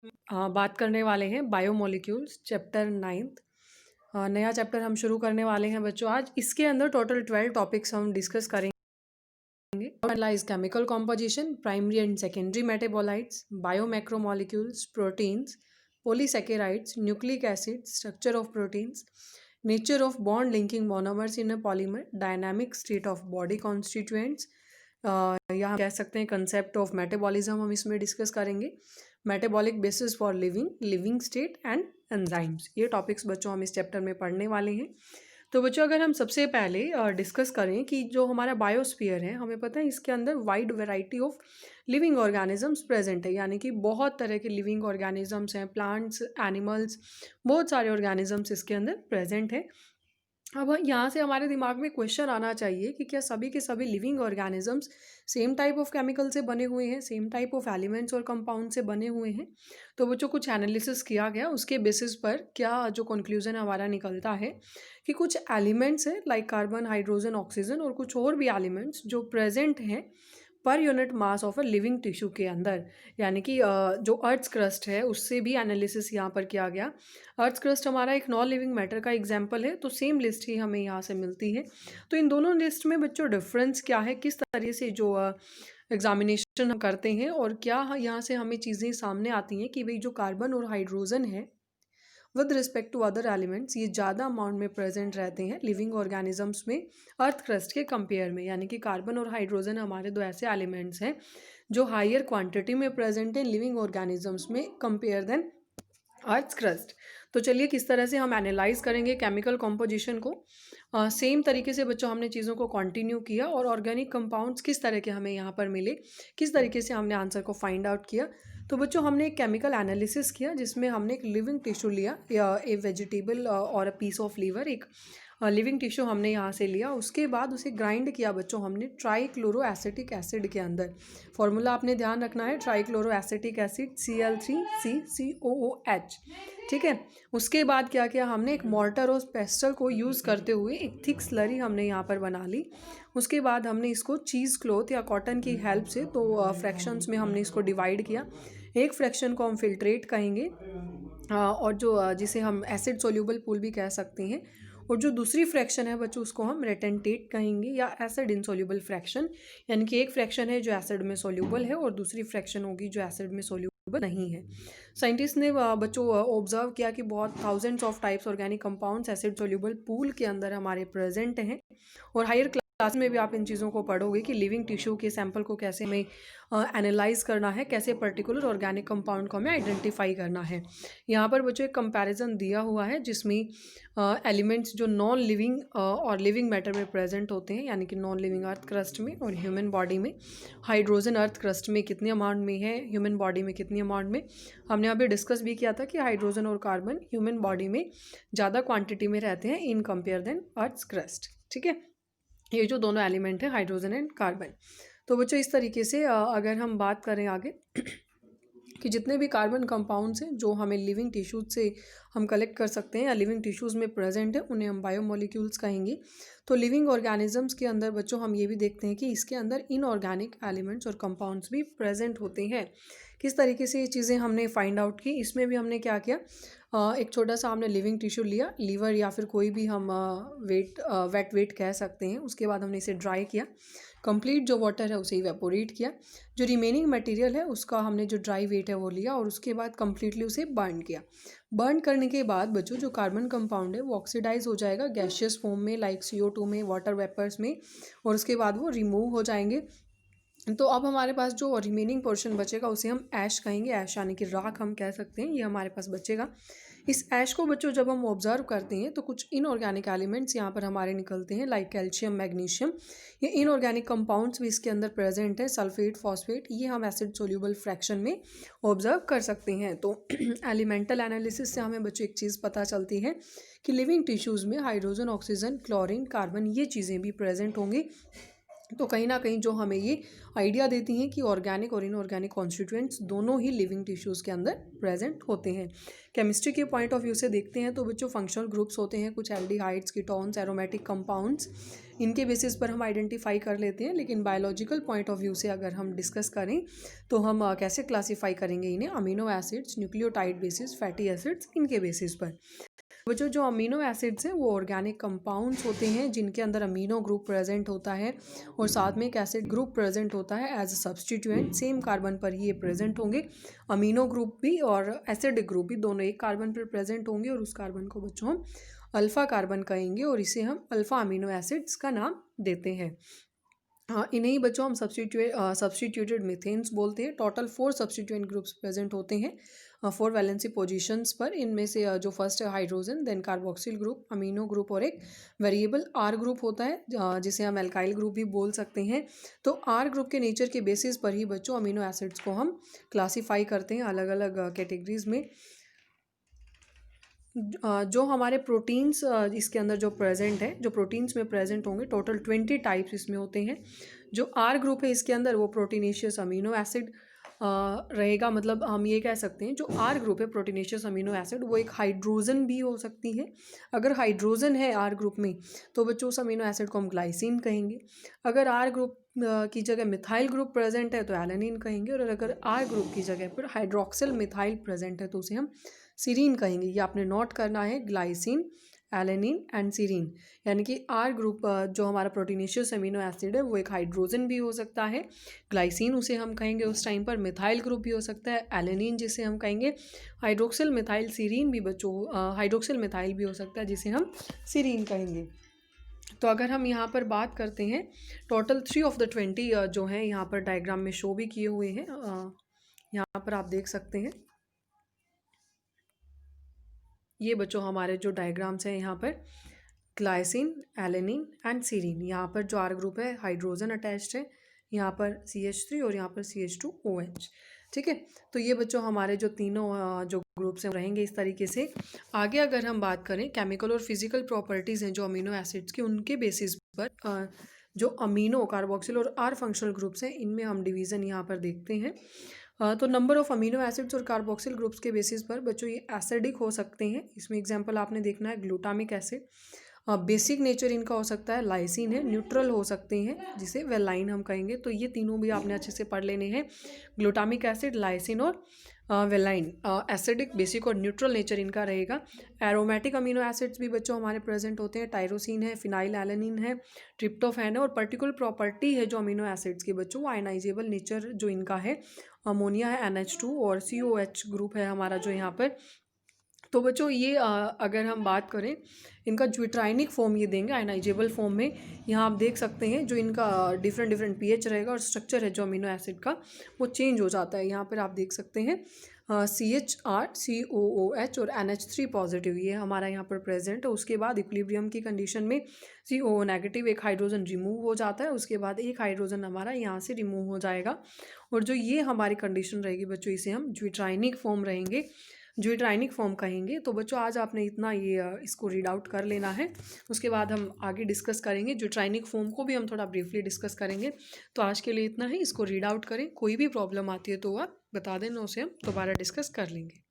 बात करने वाले हैं बायोमोलिक्यूल्स चैप्टर 9th। नया चैप्टर हम शुरू करने वाले हैं बच्चों आज। इसके अंदर टोटल 12 टॉपिक्स हम डिस्कस करेंगे। Analyse chemical composition, primary and secondary metabolites, biomacromolecules, proteins, polysaccharides, nucleic acid, structure of proteins, nature of bond linking monomers in a polymer, dynamic state of body constituents, या कह सकते हैं concept of metabolism हम इसमें discuss करेंगे। Metabolic basis for living state and enzymes, ये topics बच्चों हम इस चैप्टर में पढ़ने वाले हैं। तो बच्चों अगर हम सबसे पहले डिस्कस करें कि जो हमारा बायोस्फीयर है, हमें पता है इसके अंदर wide variety of living organisms present है, यानी कि बहुत तरह के लिविंग ऑर्गेनिजम्स हैं, प्लांट्स, एनिमल्स, बहुत सारे ऑर्गेनिजम्स इसके अंदर प्रेजेंट है। अब यहाँ से हमारे दिमाग में क्वेश्चन आना चाहिए कि क्या सभी के सभी living organisms same type of chemical से बने हुए हैं, सेम टाइप ऑफ एलिमेंट्स और कंपाउंड से बने हुए हैं। तो बच्चों कुछ एनालिसिस किया गया, उसके बेसिस पर क्या जो कंक्लूजन हमारा निकलता है कि कुछ एलिमेंट्स हैं लाइक कार्बन, हाइड्रोजन, ऑक्सीजन और कुछ और भी एलिमेंट्स जो प्रेजेंट हैं per unit mass of a living tissue के अंदर, यानी कि जो अर्थ क्रस्ट है उससे भी एनालिसिस यहाँ पर किया गया। अर्थ क्रस्ट हमारा एक नॉन लिविंग मैटर का एग्जाम्पल है, तो सेम लिस्ट ही हमें यहाँ से मिलती है। तो इन दोनों लिस्ट में बच्चों डिफरेंस क्या है, किस तरह से जो एग्जामिनेशन हम करते हैं और क्या यहाँ से हमें चीज़ें सामने आती हैं कि भाई जो कार्बन और हाइड्रोजन है with respect to other elements ये ज़्यादा अमाउंट में प्रेजेंट रहते हैं लिविंग ऑर्गेनिजम्स में अर्थ क्रस्ट के कंपेयर में, यानी कि कार्बन और हाइड्रोजन हमारे दो ऐसे एलिमेंट्स हैं जो हायर क्वांटिटी में प्रेजेंट हैं लिविंग ऑर्गेनिजम्स में कंपेयर देन अर्थ क्रस्ट। तो चलिए किस तरह से हम एनालाइज करेंगे केमिकल कॉम्पोजिशन को। सेम तरीके से बच्चों हमने चीज़ों को कंटिन्यू किया और ऑर्गेनिक कंपाउंड्स किस तरह के हमें यहाँ पर मिले, किस तरीके से हमने आंसर को फाइंड आउट किया। तो बच्चों हमने एक केमिकल एनालिसिस किया जिसमें हमने एक लिविंग टिश्यू लिया, या ए वेजिटेबल और अ पीस ऑफ लीवर, एक लिविंग टिश्यू हमने यहाँ से लिया। उसके बाद उसे ग्राइंड किया बच्चों हमने ट्राईक्लोरो एसिटिक एसिड के अंदर। फॉर्मूला आपने ध्यान रखना है, ट्राईक्लोरो एसिटिक एसिड Cl3CCOOH, ठीक है। उसके बाद क्या किया हमने, एक मॉर्टर और पेस्टल को यूज़ करते हुए एक थिक स्लरी हमने यहाँ पर बना ली। उसके बाद हमने इसको चीज़ क्लॉथ या कॉटन की हेल्प से तो फ्रैक्शंस में हमने इसको डिवाइड किया। एक फ्रैक्शन को हम फिल्ट्रेट कहेंगे और जो जिसे हम एसिड सोल्यूबल पूल भी कह सकते हैं, और जो दूसरी फ्रैक्शन है बच्चों उसको हम रेटेंटेट कहेंगे या एसिड इनसोल्यूबल फ्रैक्शन, यानी कि एक फ्रैक्शन है जो एसिड में सोल्यूबल है और दूसरी फ्रैक्शन होगी जो एसिड में सोल्यूबल नहीं है। साइंटिस्ट ने बच्चों ऑब्जर्व किया कि बहुत thousands of types organic compounds acid soluble pool के अंदर हमारे प्रेजेंट हैं। और हायर क्लास में भी आप इन चीज़ों को पढ़ोगे कि लिविंग टिश्यू के सैंपल को कैसे हमें एनालाइज करना है, कैसे पर्टिकुलर ऑर्गेनिक कंपाउंड को हमें आइडेंटिफाई करना है। यहाँ पर बच्चों एक कंपैरिजन दिया हुआ है जिसमें एलिमेंट्स जो नॉन लिविंग और लिविंग मैटर में प्रेजेंट होते हैं, यानी कि नॉन लिविंग अर्थ क्रस्ट में और ह्यूमन बॉडी में। हाइड्रोजन अर्थ क्रस्ट में कितने अमाउंट में है, ह्यूमन बॉडी में कितनी अमाउंट में। हमने अभी डिस्कस भी किया था कि हाइड्रोजन और कार्बन ह्यूमन बॉडी में ज़्यादा क्वांटिटी में रहते हैं in compare than earth crust, ठीक है। ये जो दोनों एलिमेंट है हाइड्रोजन एंड कार्बन। तो बच्चों इस तरीके से अगर हम बात करें आगे कि जितने भी कार्बन कंपाउंड्स हैं जो हमें लिविंग टिश्यूज से हम कलेक्ट कर सकते हैं या लिविंग टिश्यूज़ में प्रेजेंट है, उन्हें हम बायोमोलिक्यूल्स कहेंगे। तो लिविंग ऑर्गेनिजम्स के अंदर बच्चों हम ये भी देखते हैं कि इसके अंदर इनऑर्गेनिक एलिमेंट्स और कंपाउंड्स भी प्रेजेंट होते हैं। किस तरीके से ये चीज़ें हमने फाइंड आउट की, इसमें भी हमने क्या किया, एक छोटा सा हमने लिविंग टिश्यू लिया, लीवर या फिर कोई भी हम वेट वेट कह सकते हैं। उसके बाद हमने इसे ड्राई किया, कंप्लीट जो वाटर है उसे इवेपोरेट किया, जो रिमेनिंग मटेरियल है उसका हमने जो ड्राई वेट है वो लिया और उसके बाद कम्प्लीटली उसे बर्न किया। बर्न करने के बाद बच्चों जो कार्बन कंपाउंड है वो ऑक्सीडाइज हो जाएगा गैशियस फॉर्म में लाइक CO2 में, वाटर वेपर्स में, और उसके बाद वो रिमूव हो जाएंगे। तो अब हमारे पास जो रिमेनिंग पोर्शन बचेगा उसे हम ऐश कहेंगे, ऐश यानी कि राख हम कह सकते हैं, ये हमारे पास बचेगा। इस ऐश को बच्चों जब हम ऑब्जर्व करते हैं तो कुछ इनऑर्गेनिक एलिमेंट्स यहाँ पर हमारे निकलते हैं लाइक कैल्शियम, मैग्नीशियम। ये इनऑर्गेनिक कंपाउंड्स भी इसके अंदर प्रेजेंट है, सल्फेट, फॉस्फेट, ये हम एसिड सोल्यूबल फ्रैक्शन में ऑब्जर्व कर सकते हैं। तो एलिमेंटल एनालिसिस से हमें बच्चों एक चीज़ पता चलती है कि लिविंग टिश्यूज़ में हाइड्रोजन, ऑक्सीजन, क्लोरीन, कार्बन ये चीज़ें भी प्रेजेंट होंगी तो कहीं ना कहीं जो हमें ये आइडिया देती हैं कि ऑर्गेनिक और इनऑर्गेनिक कॉन्स्टिट्यूएंट्स दोनों ही लिविंग टिश्यूज़ के अंदर प्रेजेंट होते हैं। केमिस्ट्री के पॉइंट ऑफ व्यू से देखते हैं तो बच्चों फंक्शनल ग्रुप्स होते हैं, कुछ एल्डिहाइड्स, कीटोन्स, एरोमेटिक कंपाउंड्स, इनके बेसिस पर हम आइडेंटिफाई कर लेते हैं। लेकिन बायोलॉजिकल पॉइंट ऑफ व्यू से अगर हम डिस्कस करें तो हम कैसे क्लासीफाई करेंगे इन्हें? Amino acids, nucleotide basis, fatty acids, इनके बेसिस पर। बच्चों जो अमीनो एसिड्स हैं वो ऑर्गेनिक कंपाउंड्स होते हैं जिनके अंदर अमीनो ग्रुप प्रेजेंट होता है और साथ में एक एसिड ग्रुप प्रेजेंट होता है as a substituent. Same carbon पर ही ये प्रेजेंट होंगे। अमीनो ग्रुप भी और एसिडिक ग्रुप भी दोनों एक कार्बन पर प्रेजेंट होंगे और उस कार्बन को बच्चों हम अल्फ़ा कार्बन कहेंगे और इसे हम अल्फ़ा अमीनो एसिड्स का नाम देते हैं। हाँ, इन्हें ही बच्चों हम सब्सटीट्यूटेड मीथेन्स बोलते हैं। टोटल 4 सब्सटीट्यूएंट ग्रुप्स प्रेजेंट होते हैं 4 वैलेंसी पोजीशंस पर। इनमें से जो फर्स्ट है hydrogen, then carboxyl group, amino group और एक वेरिएबल आर ग्रुप होता है जिसे हम एल्काइल ग्रुप भी बोल सकते हैं। तो आर ग्रुप के नेचर के बेसिस पर ही बच्चों अमीनो एसिड्स को हम क्लासीफाई करते हैं अलग अलग कैटेगरीज में। जो हमारे प्रोटीन्स इसके अंदर जो प्रेजेंट है, जो प्रोटीन्स में प्रेजेंट होंगे, टोटल 20 टाइप्स इसमें होते हैं। जो आर ग्रुप है इसके अंदर वो प्रोटीनेशियस अमीनो एसिड रहेगा। मतलब हम ये कह सकते हैं जो आर ग्रुप है प्रोटीनेशियस अमीनो एसिड वो एक हाइड्रोजन भी हो सकती है। अगर हाइड्रोजन है आर ग्रुप में तो बच्चों उस अमीनो एसिड को हम ग्लाइसिन कहेंगे। अगर आर ग्रुप की जगह मिथाइल ग्रुप प्रेजेंट है तो एलेनिन कहेंगे। और अगर आर ग्रुप की जगह पर हाइड्रोक्सिल मिथाइल प्रेजेंट है तो उसे हम सीरीन कहेंगे। ये आपने नोट करना है, ग्लाइसिन, एलेनिन एंड सीरीन। यानी कि आर ग्रुप जो हमारा प्रोटीनेशियस अमीनो एसिड है वो एक हाइड्रोजन भी हो सकता है, ग्लाइसिन उसे हम कहेंगे उस टाइम पर, मिथाइल ग्रुप भी हो सकता है, एलेनिन जिसे हम कहेंगे, हाइड्रोक्सिल मिथाइल सीरीन भी बच्चों हाइड्रोक्सिल मिथाइल भी हो सकता है जिसे हम सीरीन कहेंगे। तो अगर हम यहाँ पर बात करते हैं टोटल 3 ऑफ द 20 जो हैं यहाँ पर डायग्राम में शो भी किए हुए हैं। यहाँ पर आप देख सकते हैं ये बच्चों हमारे जो डायग्राम्स हैं यहाँ पर ग्लाइसिन, एलेनिन एंड सीरीन। यहाँ पर जो आर ग्रुप है हाइड्रोजन अटैच्ड है, यहाँ पर CH3 और यहाँ पर CH2OH। ठीक है, तो ये बच्चों हमारे जो तीनों जो ग्रुप्स हैं रहेंगे इस तरीके से। आगे अगर हम बात करें केमिकल और फिजिकल प्रॉपर्टीज़ हैं जो अमीनो एसिड्स की, उनके बेसिस पर जो अमीनो, कार्बोक्सिल और आर फंक्शनल ग्रुप्स हैं इनमें हम डिवीज़न यहाँ पर देखते हैं। तो नंबर ऑफ अमीनो एसिड्स और कार्बोक्सिल ग्रुप्स के बेसिस पर बच्चों ये एसिडिक हो सकते हैं। इसमें एग्जांपल आपने देखना है ग्लूटामिक एसिड। बेसिक नेचर इनका हो सकता है लाइसिन है, न्यूट्रल हो सकते हैं जिसे वेलाइन हम कहेंगे। तो ये तीनों भी आपने अच्छे से पढ़ लेने हैं, ग्लूटामिक एसिड, लाइसिन और वेलाइन। एसिडिक, बेसिक और न्यूट्रल नेचर इनका रहेगा। एरोमेटिक अमीनो एसिड्स भी बच्चों हमारे प्रेजेंट होते हैं, टायरोसिन है, फिनाइल एलेनिन है, ट्रिप्टोफैन है। और पर्टिकुलर प्रॉपर्टी है जो अमीनो एसिड्स की बच्चों, वो आयनाइजेबल नेचर जो इनका है, अमोनिया है NH2 और COH ग्रुप है हमारा जो यहाँ पर। तो बच्चों ये अगर हम बात करें इनका ज्विट्राइनिक फॉर्म ये देंगे आयनाइजेबल फॉर्म में। यहाँ आप देख सकते हैं जो इनका डिफरेंट pH रहेगा और स्ट्रक्चर है जो अमीनो एसिड का वो चेंज हो जाता है। यहाँ पर आप देख सकते हैं CHR, COOH और NH3 पॉजिटिव ये हमारा यहाँ पर प्रेजेंट है। उसके बाद इक्विलिब्रियम की कंडीशन में COO नेगेटिव, एक हाइड्रोजन रिमूव हो जाता है, उसके बाद एक हाइड्रोजन हमारा यहाँ से रिमूव हो जाएगा। और जो ये हमारी कंडीशन रहेगी बच्चों इसे हम ज्विट्राइनिक फॉर्म रहेंगे, ज्विट्राइनिक फॉर्म कहेंगे। तो बच्चों आज आपने इतना ये इसको रीड आउट कर लेना है, उसके बाद हम आगे डिस्कस करेंगे। ज्विट्राइनिक फॉर्म को भी हम थोड़ा ब्रीफली डिस्कस करेंगे। तो आज के लिए इतना ही, इसको रीड आउट करें। कोई भी प्रॉब्लम आती है तो आप बता देना, उसे हम दोबारा डिस्कस कर लेंगे।